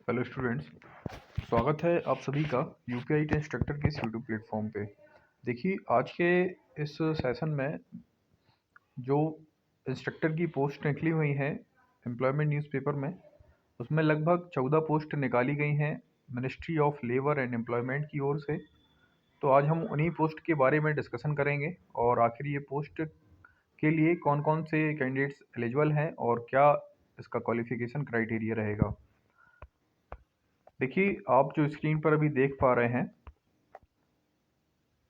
Hello students, स्वागत है आप सभी का यूपीआईटी इंस्ट्रक्टर के इस यूट्यूब प्लेटफॉर्म पे। देखिए, आज के इस सेशन में जो इंस्ट्रक्टर की पोस्ट निकली हुई हैं एम्प्लॉयमेंट न्यूज़पेपर में, उसमें लगभग 14 पोस्ट निकाली गई हैं ministry of labour and employment की ओर से। तो आज हम उन्हीं पोस्ट के बारे में डिस्कशन करेंगे और आखिर ये पोस्ट के लिए कौन कौन से कैंडिडेट्स एलिजिबल हैं और क्या इसका क्वालिफिकेशन क्राइटेरिया रहेगा। देखिए, आप जो स्क्रीन पर अभी देख पा रहे हैं,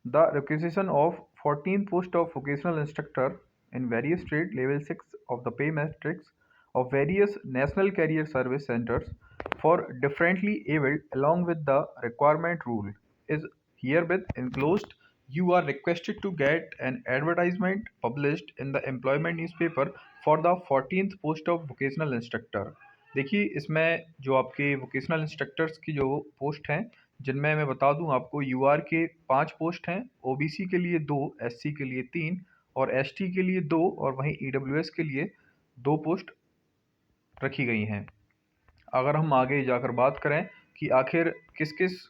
the requisition of 14th post of vocational instructor in various trade level 6 of the pay matrix of various national career service centers for differently abled along with the requirement rule is herewith enclosed. You are requested to get an advertisement published in the employment newspaper for the 14th post of vocational instructor. देखिए, इसमें जो आपके vocational instructors की जो post हैं, जिनमें मैं बता दूं आपको, यूआर के 5 पोस्ट हैं, ओबीसी के लिए 2, एससी के लिए 3 और एसटी के लिए 2 और वहीं ईडब्ल्यूएस के लिए 2 पोस्ट रखी गई हैं। अगर हम आगे जाकर बात करें कि आखिर किस किस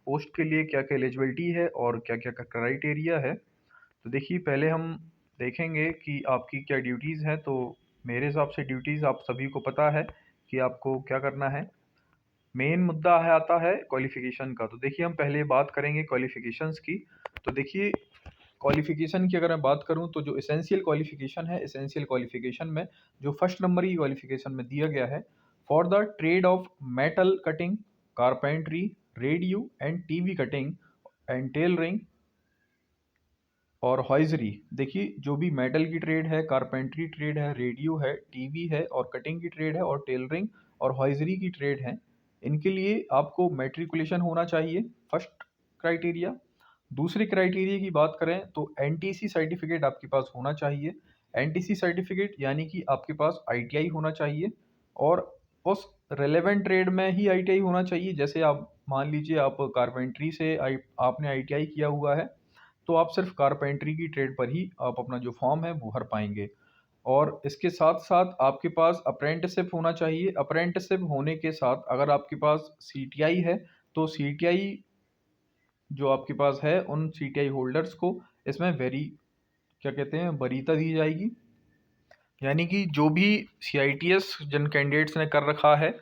पोस्ट के लिए क्या क्या एलिजिबिलिटी है और क्या क्या क्राइटेरिया है, तो देखिए, पहले हम देखेंगे कि आपकी क्या ड्यूटीज़ हैं। तो मेरे हिसाब से ड्यूटीज़ आप सभी को पता है कि आपको क्या करना है। मेन मुद्दा है आता है क्वालिफिकेशन का। तो देखिए, हम पहले बात करेंगे क्वालिफिकेशंस की। तो देखिए, क्वालिफिकेशन की अगर मैं बात करूं तो जो एसेंशियल क्वालिफिकेशन है, एसेंशियल क्वालिफिकेशन में जो फर्स्ट नंबर की क्वालिफिकेशन में दिया गया है, for the trade off metal cutting, carpentry, radio and TV cutting and tailoring और हॉइजरी। देखिए, जो भी मेटल की ट्रेड है, कारपेंट्री ट्रेड है, रेडियो है, टीवी है और कटिंग की ट्रेड है और टेलरिंग और हॉइजरी की ट्रेड है, इनके लिए आपको मैट्रिकुलेशन होना चाहिए, फर्स्ट क्राइटेरिया। दूसरी क्राइटेरिया की बात करें तो एनटीसी सर्टिफिकेट आपके पास होना चाहिए। एनटीसी सर्टिफिकेट यानी कि आपके पास आईटीआई होना चाहिए और उस रेलेवेंट ट्रेड में ही आईटीआई होना चाहिए। जैसे आप मान लीजिए आप कारपेंट्री से आपने आईटीआई किया हुआ है, तो आप सिर्फ कारपेंट्री की ट्रेड पर ही आप अपना जो फॉर्म है वो भर पाएंगे। और इसके साथ साथ आपके पास अप्रेंटिसशिप होना चाहिए। अप्रेंटिसशिप होने के साथ अगर आपके पास सीटीआई है, तो सीटीआई जो आपके पास है, उन सीटीआई होल्डर्स को इसमें क्या कहते हैं, वरीयता दी जाएगी। यानी कि जो भी सीआईटीएस जिन कैंडिडेट्स ने कर रखा है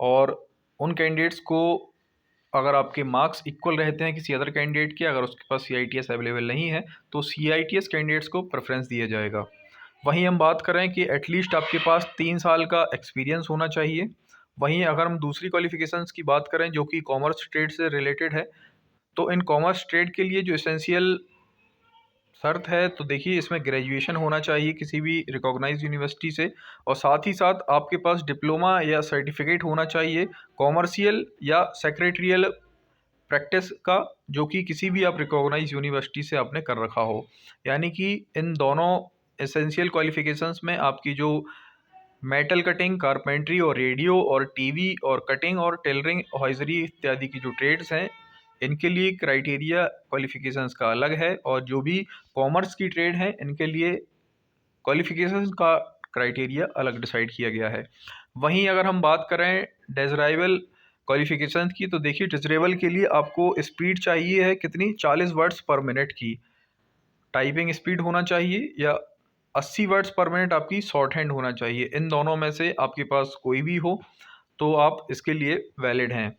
और उन कैंडिडेट्स को अगर आपके मार्क्स इक्वल रहते हैं किसी अदर कैंडिडेट के, अगर उसके पास सीआईटीएस अवेलेबल नहीं है, तो सीआईटीएस कैंडिडेट्स को प्रेफरेंस दिया जाएगा। वहीं हम बात करें कि एटलीस्ट आपके पास 3 साल का एक्सपीरियंस होना चाहिए। वहीं अगर हम दूसरी क्वालिफिकेशंस की बात करें जो कि कॉमर्स ट्रेड से रिलेटेड है, तो इन कॉमर्स ट्रेड के लिए जो एसेंशियल शर्त है, तो देखिए, इसमें ग्रेजुएशन होना चाहिए किसी भी रिकॉग्नाइज्ड यूनिवर्सिटी से और साथ ही साथ आपके पास डिप्लोमा या सर्टिफिकेट होना चाहिए कॉमर्शियल या सेक्रेटरियल प्रैक्टिस का, जो कि किसी भी आप रिकॉग्नाइज यूनिवर्सिटी से आपने कर रखा हो। यानी कि इन दोनों एसेंशियल क्वालिफिकेशंस में आपकी जो मेटल कटिंग, कारपेंट्री और रेडियो और टीवी और कटिंग और टेलरिंग, हॉइजरी इत्यादि की जो ट्रेड्स हैं, इनके लिए क्राइटेरिया क्वालिफिकेशंस का अलग है और जो भी कॉमर्स की ट्रेड है, इनके लिए क्वालिफिकेशंस का क्राइटेरिया अलग डिसाइड किया गया है। वहीं अगर हम बात करें डिज़ायरेबल क्वालिफिकेशन की, तो देखिए, डिज़ायरेबल के लिए आपको स्पीड चाहिए है कितनी, 40 वर्ड्स पर मिनट की टाइपिंग स्पीड होना चाहिए या 80 वर्ड्स पर मिनट आपकी शॉर्ट हैंड होना चाहिए। इन दोनों में से आपके पास कोई भी हो तो आप इसके लिए वैलिड हैं।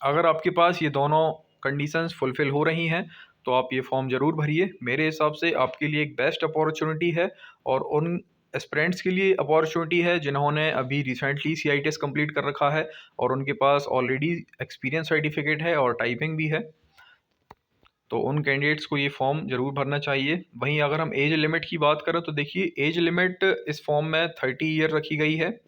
अगर आपके पास ये दोनों कंडीशंस फुलफ़िल हो रही हैं, तो आप ये फॉर्म ज़रूर भरिए। मेरे हिसाब से आपके लिए एक बेस्ट अपॉर्चुनिटी है और उन एस्पिरेंट्स के लिए अपॉर्चुनिटी है जिन्होंने अभी रिसेंटली सीआईटीएस कंप्लीट कर रखा है और उनके पास ऑलरेडी एक्सपीरियंस सर्टिफिकेट है और टाइपिंग भी है। तो उन कैंडिडेट्स को ये फॉर्म ज़रूर भरना चाहिए। वहीं अगर हम एज लिमिट की बात करें, तो देखिए, एज लिमिट इस फॉर्म में 30 ईयर रखी गई है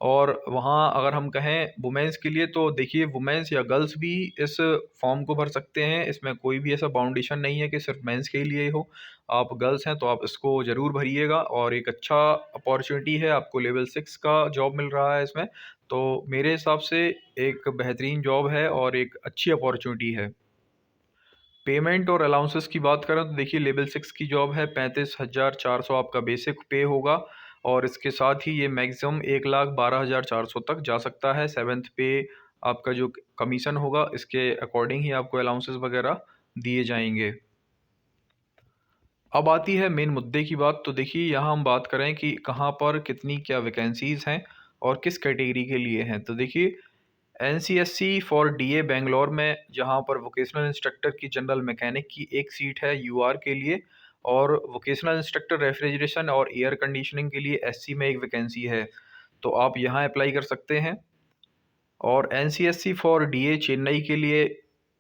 और वहाँ अगर हम कहें वुमेंस के लिए, तो देखिए, वुमेंस या गर्ल्स भी इस फॉर्म को भर सकते हैं। इसमें कोई भी ऐसा बाउंडेशन नहीं है कि सिर्फ मेंस के लिए हो। आप गर्ल्स हैं तो आप इसको ज़रूर भरिएगा और एक अच्छा अपॉर्चुनिटी है, आपको लेवल 6 का जॉब मिल रहा है इसमें। तो मेरे हिसाब से एक बेहतरीन जॉब है और एक अच्छी अपॉर्चुनिटी है। पेमेंट और अलाउंसेस की बात करें तो देखिए, लेवल 6 की जॉब है, 35,400 आपका बेसिक पे होगा और इसके साथ ही ये मैक्सिमम 1,12,400 तक जा सकता है। 7th पे आपका जो कमीशन होगा इसके अकॉर्डिंग ही आपको अलाउंसेस वगैरह दिए जाएंगे। अब आती है मेन मुद्दे की बात। तो देखिए यहाँ हम बात करें कि कहाँ पर कितनी क्या वैकेंसीज़ हैं और किस कैटेगरी के लिए हैं। तो देखिए एनसीएससी फॉर डीए बेंगलोर में जहाँ पर वोकेशनल इंस्ट्रक्टर की जनरल मैकेनिक की एक सीट है यूआर के लिए, और वोकेशनल इंस्ट्रक्टर रेफ्रिजरेशन और एयर कंडीशनिंग के लिए एससी में एक वैकेंसी है। तो आप यहाँ अप्लाई कर सकते हैं। और एनसीएससी फॉर डीए चेन्नई के लिए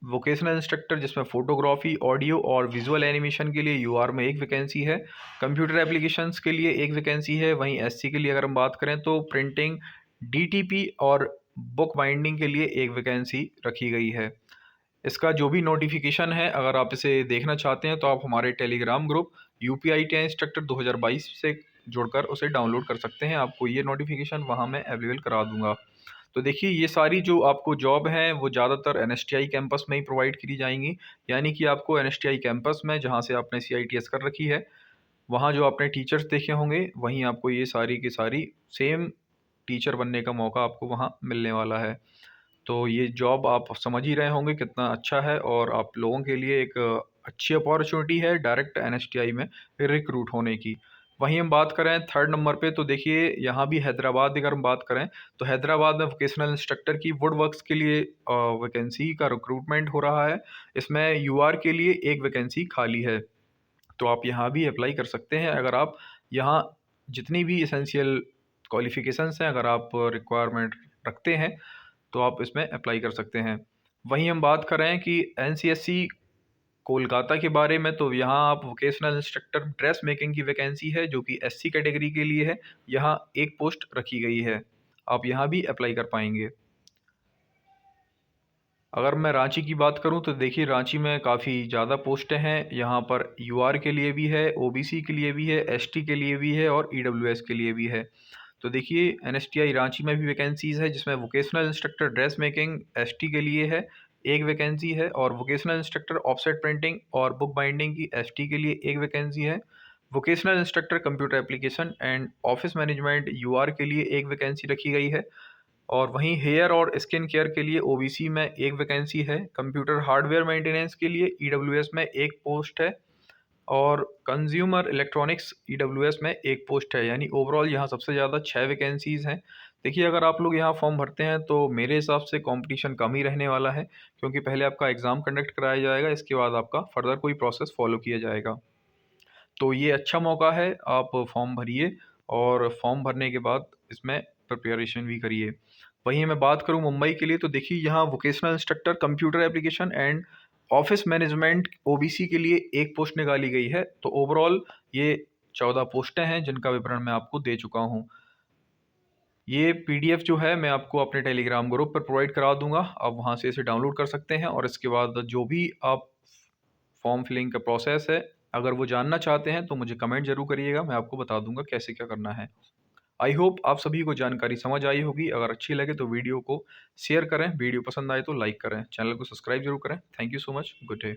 वोकेशनल इंस्ट्रक्टर जिसमें फोटोग्राफी, ऑडियो और विजुअल एनिमेशन के लिए यूआर में एक वैकेंसी है। कंप्यूटर एप्लीकेशंस के लिए एक वैकेंसी है। वहीं एससी के लिए अगर हम बात करें तो प्रिंटिंग, डीटीपी और बुक बाइंडिंग के लिए एक वैकेंसी रखी गई है। इसका जो भी नोटिफिकेशन है अगर आप इसे देखना चाहते हैं तो आप हमारे टेलीग्राम ग्रुप यूपीआईटीआई इंस्ट्रक्टर 2022 से जुड़कर उसे डाउनलोड कर सकते हैं। आपको ये नोटिफिकेशन वहाँ मैं अवेलेबल करा दूंगा। तो देखिए ये सारी जो आपको जॉब हैं वो ज़्यादातर एनएसटीआई कैंपस में ही प्रोवाइड की जाएंगी। यानी कि आपको एनएसटीआई कैंपस में जहाँ से आपने सीआईटीएस कर रखी है वहाँ जो आपने टीचर्स देखे होंगे वहीं आपको ये सारी की सारी सेम टीचर बनने का मौका आपको वहाँ मिलने वाला है। तो ये जॉब आप समझ ही रहे होंगे कितना अच्छा है और आप लोगों के लिए एक अच्छी अपॉर्चुनिटी है डायरेक्ट एनएसटीआई में रिक्रूट होने की। वहीं हम बात करें थर्ड नंबर पे तो देखिए यहाँ भी हैदराबाद अगर हम बात करें तो हैदराबाद में वोकेशनल इंस्ट्रक्टर की वुड वर्क्स के लिए वैकेंसी का रिक्रूटमेंट हो रहा है। इसमें यूआर के लिए एक वैकेंसी खाली है। तो आप यहाँ भी अप्लाई कर सकते हैं अगर आप यहाँ जितनी भी एसेंशियल क्वालिफिकेशंस हैं अगर आप रिक्वायरमेंट रखते हैं तो आप इसमें अप्लाई कर सकते हैं। वहीं हम बात करें कि एनसीएससी कोलकाता के बारे में तो यहाँ आप वोकेशनल इंस्ट्रक्टर ड्रेस मेकिंग की वैकेंसी है जो कि एससी कैटेगरी के लिए है। यहाँ एक पोस्ट रखी गई है, आप यहाँ भी अप्लाई कर पाएंगे। अगर मैं रांची की बात करूं तो देखिए रांची में काफ़ी ज़्यादा पोस्टें हैं। यहाँ पर यूआर के लिए भी है, ओबीसी के लिए भी है, एसटी के लिए भी है और ईडब्ल्यूएस के लिए भी है। तो देखिए एनएसटीआई रांची में भी वैकेंसीज़ है जिसमें vocational instructor dress making ST के लिए है एक वैकेंसी है, और वोकेशनल इंस्ट्रक्टर ऑफसेट प्रिंटिंग और बुक बाइंडिंग की एसटी के लिए एक वैकेंसी है। Vocational instructor computer application and office management UR के लिए एक वैकेंसी रखी गई है। और वहीं हेयर और स्किन केयर के लिए ओबीसी में एक वैकेंसी है। कंप्यूटर हार्डवेयर मेंटेनेंस के लिए ईडब्ल्यूएस में एक पोस्ट है और कंज्यूमर इलेक्ट्रॉनिक्स ईडब्ल्यूएस में एक पोस्ट है। यानी ओवरऑल यहाँ सबसे ज़्यादा 6 वैकेंसीज़ हैं। देखिए अगर आप लोग यहाँ फॉर्म भरते हैं तो मेरे हिसाब से कंपटीशन कम ही रहने वाला है, क्योंकि पहले आपका एग्ज़ाम कंडक्ट कराया जाएगा, इसके बाद आपका फर्दर कोई प्रोसेस फॉलो किया जाएगा। तो ये अच्छा मौका है, आप फॉर्म भरिए और फॉर्म भरने के बाद इसमें प्रिपरेशन भी करिए। वहीं मैं बात करूं मुंबई के लिए तो देखिए यहाँ vocational instructor computer application and office management OBC के लिए एक पोस्ट निकाली गई है। तो ओवरऑल ये 14 पोस्टें हैं जिनका विवरण मैं आपको दे चुका हूँ। ये पीडीएफ जो है मैं आपको अपने टेलीग्राम ग्रुप पर प्रोवाइड करा दूंगा, आप वहाँ से इसे डाउनलोड कर सकते हैं। और इसके बाद जो भी आप फॉर्म फिलिंग का प्रोसेस है अगर वो जानना चाहते हैं तो मुझे कमेंट जरूर करिएगा, मैं आपको बता दूंगा कैसे क्या करना है। आई होप आप सभी को जानकारी समझ आई होगी। अगर अच्छी लगे तो वीडियो को शेयर करें, वीडियो पसंद आए तो लाइक करें, चैनल को सब्सक्राइब जरूर करें। Thank you so much, good day.